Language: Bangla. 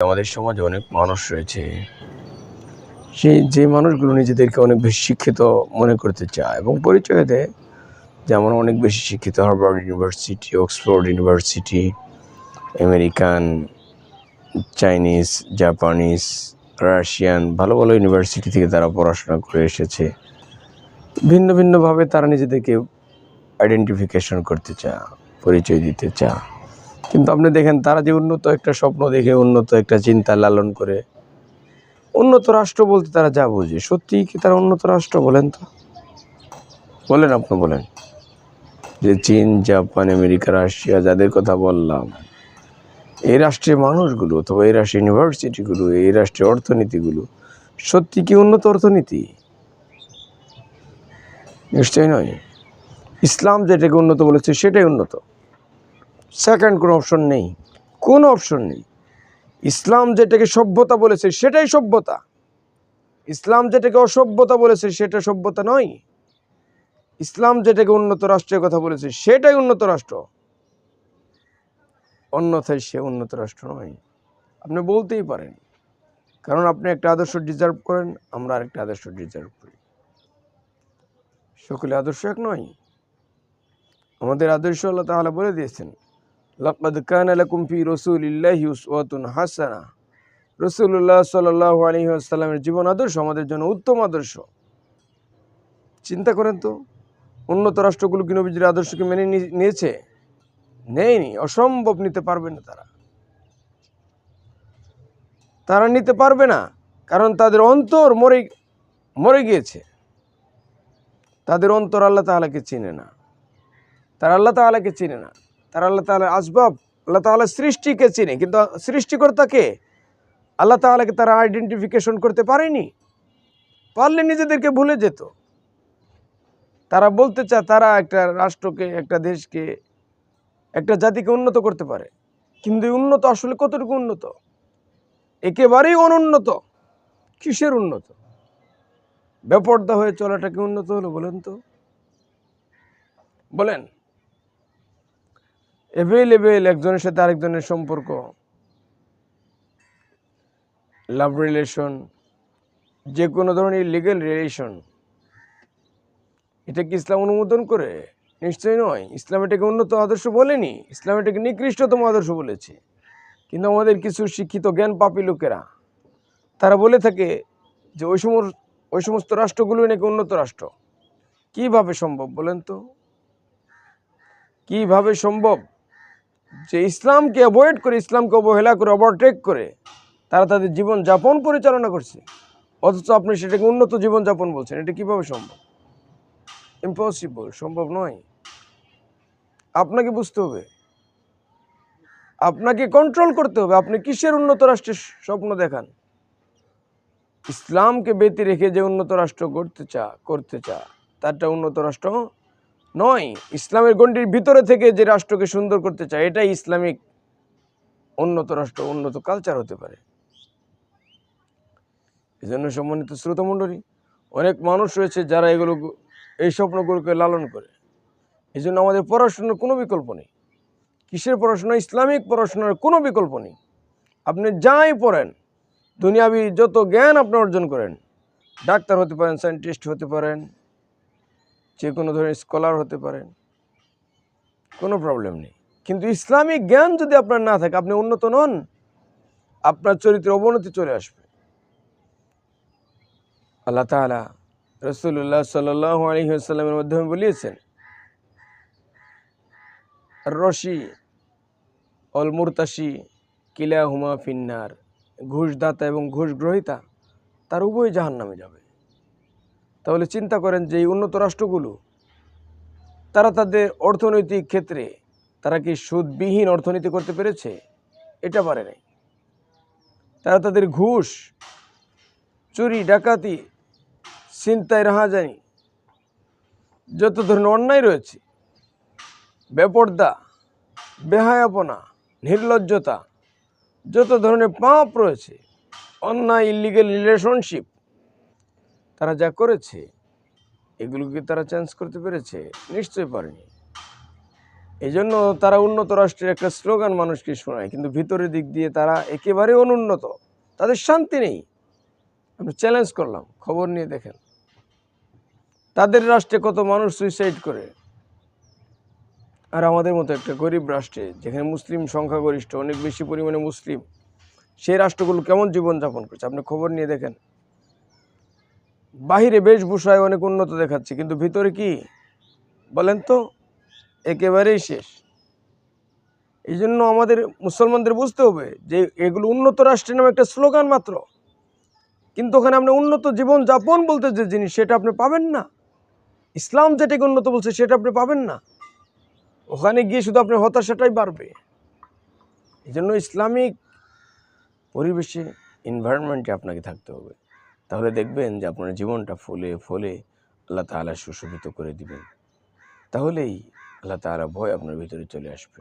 আমাদের সমাজে অনেক মানুষ রয়েছে, যে মানুষগুলো নিজেদেরকে অনেক বেশি শিক্ষিত মনে করতে চায় এবং পরিচয় দেয় যে আমরা অনেক বেশি শিক্ষিত। Harvard university, Oxford university, American, Chinese, Japanese, Russian ভালো ভালো ইউনিভার্সিটি থেকে তারা পড়াশোনা করে এসেছে। ভিন্ন ভিন্নভাবে তারা নিজেদেরকে আইডেন্টিফিকেশন করতে চায়, পরিচয় দিতে চায়। কিন্তু আপনি দেখেন তারা যে উন্নত একটা স্বপ্ন দেখে, উন্নত একটা চিন্তা লালন করে উন্নত রাষ্ট্র বলতে তারা যা বোঝে, সত্যিই কি তারা উন্নত রাষ্ট্র? বলেন তো, বলেন, আপনি বলেন যে চীন, জাপান, আমেরিকা, রাশিয়া যাদের কথা বললাম, এই রাষ্ট্রের মানুষগুলো অথবা এই রাষ্ট্রের ইউনিভার্সিটিগুলো, এই রাষ্ট্রের অর্থনীতিগুলো সত্যি কি উন্নত অর্থনীতি? নিশ্চয়ই নয়। ইসলাম যেটাকে উন্নত বলেছে সেটাই উন্নত, সেকেন্ড কোনো অপশন নেই, কোনো অপশন নেই। ইসলাম যেটাকে সভ্যতা বলেছে সেটাই সভ্যতা। ইসলাম যেটাকে অসভ্যতা বলেছে সেটা সভ্যতা নয়। ইসলাম যেটাকে উন্নত রাষ্ট্রের কথা বলেছে সেটাই উন্নত রাষ্ট্র, অন্যথায় সে উন্নত রাষ্ট্র নয়। আপনি বলতেই পারেন, কারণ আপনি একটা আদর্শ ডিজার্ভ করেন, আমরা আরেকটা আদর্শ ডিজার্ভ করি। সকলে আদর্শ এক নয়। আমাদের আদর্শ আল্লাহ তাআলা বলে দিয়েছেন, লাকাদ কানা লাকুম ফি রাসূলিল্লাহি উসওয়াতুন হাসানাহ। রাসূলুল্লাহ সাল্লাল্লাহু আলাইহি ওয়াসাল্লামের জীবন আদর্শ আমাদের জন্য উত্তম আদর্শ। চিন্তা করেন তো, উন্নত রাষ্ট্রগুলো কি নবীজির আদর্শকে মেনে নিয়েছে? নেয়নি, অসম্ভব, নিতে পারবে না। তারা নিতে পারবে না, কারণ তাদের অন্তর মরে গিয়েছে। তাদের অন্তর আল্লাহ তাআলাকে চিনে না, তারা আল্লাহ তাআলাকে চিনে না, তারা আল্লাহ তাআলার আসবাব, আল্লাহ তাআলার সৃষ্টিকে চিনে, কিন্তু সৃষ্টিকর্তাকে, আল্লাহ তাআলাকে তারা আইডেন্টিফিকেশন করতে পারেনি। পারলে নিজেদেরকে ভুলে যেত। তারা বলতে চায় তারা একটা রাষ্ট্রকে, একটা দেশকে, একটা জাতিকে উন্নত করতে পারে, কিন্তু উন্নত আসলে কতটুকু উন্নত? একেবারেই অনুন্নত। কিসের উন্নত? বেপর্দা হয়ে চলাটা কি উন্নত হলো? বলেন তো, বলেন। অ্যাভেলেবেল একজনের সাথে আরেকজনের সম্পর্ক, লাভ রিলেশন, যে কোনো ধরনের লিগ্যাল রিলেশন, এটা কি ইসলাম অনুমোদন করে? নিশ্চয়ই নয়। ইসলাম এটাকে উন্নত আদর্শ বলেনি, ইসলাম এটাকে নিকৃষ্টতম আদর্শ বলেছে। কিন্তু আমাদের কিছু শিক্ষিত জ্ঞান পাপী লোকেরা তারা বলে থাকে যে ওই সমস্ত রাষ্ট্রগুলোই নাকি উন্নত রাষ্ট্র। কিভাবে সম্ভব বলেন তো? কিভাবে সম্ভব যে ইসলামকে অ্যাভয়েড করে, ইসলামকে অবহেলা করে, ওভারটেক করে তারা তাদের জীবন যাপন পরিচালনা করছে, অথচ আপনি সেটাকে উন্নত জীবন যাপন বলছেন? এটা কিভাবে সম্ভব? ইম্পসিবল, সম্ভব নয়। আপনাকে বুঝতে হবে, আপনাকে কন্ট্রোল করতে হবে। আপনি কিসের উন্নত রাষ্ট্রের স্বপ্ন দেখান? ইসলামকে ব্যতি রেখে যে উন্নত রাষ্ট্র করতে চা তারটা উন্নত রাষ্ট্র নয়। ইসলামের গণ্ডির ভিতরে থেকে যে রাষ্ট্রকে সুন্দর করতে চায় এটাই ইসলামিক উন্নত রাষ্ট্র, উন্নত কালচার হতে পারে। এই জন্য সম্মানিত শ্রোতামণ্ডলী, অনেক মানুষ রয়েছে যারা এই স্বপ্নগুলোকে লালন করে। এই জন্য আমাদের পড়াশোনার কোনো বিকল্প নেই। কিসের পড়াশোনা? ইসলামিক পড়াশোনার কোনো বিকল্প নেই। আপনি যাই পড়েন, দুনিয়াবি যত জ্ঞান আপনি অর্জন করেন, ডাক্তার হতে পারেন, সায়েন্টিস্ট হতে পারেন, যে কোনো ধরনের স্কলার হতে পারেন, কোনো প্রবলেম নেই। কিন্তু ইসলামিক জ্ঞান যদি আপনার না থাকে, আপনি উন্নত নন, আপনার চরিত্রের অবনতি চলে আসবে। আল্লাহ তাআলা রাসূলুল্লাহ সাল্লাল্লাহু আলাইহি ওয়াসাল্লামের মাধ্যমে বলিয়েছেন, রশি অল মুরতাশি কিলাহুমা ফিন্নার। ঘুষদাতা এবং ঘুষ গ্রহীতা তার উভয় জাহান্নামে যাবে। তাহলে চিন্তা করেন যে এই উন্নত রাষ্ট্রগুলো তারা তাদের অর্থনৈতিক ক্ষেত্রে তারা কি সুদবিহীন অর্থনীতি করতে পেরেছে? এটা পারে নাই। তারা তাদের ঘুষ, চুরি, ডাকাতি, ছিনতাই, রাহাজানি, যত ধরনের অন্যায় রয়েছে, বেপর্দা, বেহায়াপনা, নির্লজ্জতা, যত ধরনের পাপ রয়েছে, অন্যায়, ইলিগেল রিলেশনশিপ, তারা যা করেছে এগুলোকে তারা চেঞ্জ করতে পেরেছে? নিশ্চয়ই পারেনি। এই জন্য তারা উন্নত রাষ্ট্রের একটা স্লোগান মানুষকে শোনায়, কিন্তু ভিতরের দিক দিয়ে তারা একেবারে অনুন্নত, তাদের শান্তি নেই। আমি চ্যালেঞ্জ করলাম, খবর নিয়ে দেখেন তাদের রাষ্ট্রে কত মানুষ সুইসাইড করে, আর আমাদের মতো একটা গরিব রাষ্ট্রে যেখানে মুসলিম সংখ্যাগরিষ্ঠ, অনেক বেশি পরিমাণে মুসলিম, সেই রাষ্ট্রগুলো কেমন জীবনযাপন করছে আপনি খবর নিয়ে দেখেন। বাহিরে বেশভূষায় অনেক উন্নত দেখাচ্ছে, কিন্তু ভিতরে কি বলেন তো, একেবারেই শেষ। এই জন্য আমাদের মুসলমানদের বুঝতে হবে যে এগুলো উন্নত রাষ্ট্রের নামে একটা স্লোগান মাত্র, কিন্তু ওখানে আপনি উন্নত জীবন যাপন বলতে যে জিনিস সেটা আপনি পাবেন না। ইসলাম যেটাকে উন্নত বলছে সেটা আপনি পাবেন না, ওখানে গিয়ে শুধু আপনার হতাশাটাই বাড়বে। এই জন্য ইসলামিক পরিবেশে, এনভায়রনমেন্টে আপনাকে থাকতে হবে, তাহলে দেখবেন যে আপনার জীবনটা ফলে ফলে আল্লাহ তাআলা সুশোভিত করে দিবেন। তাহলেই আল্লাহ তাআলা ভয় আপনার ভিতরে চলে আসবে।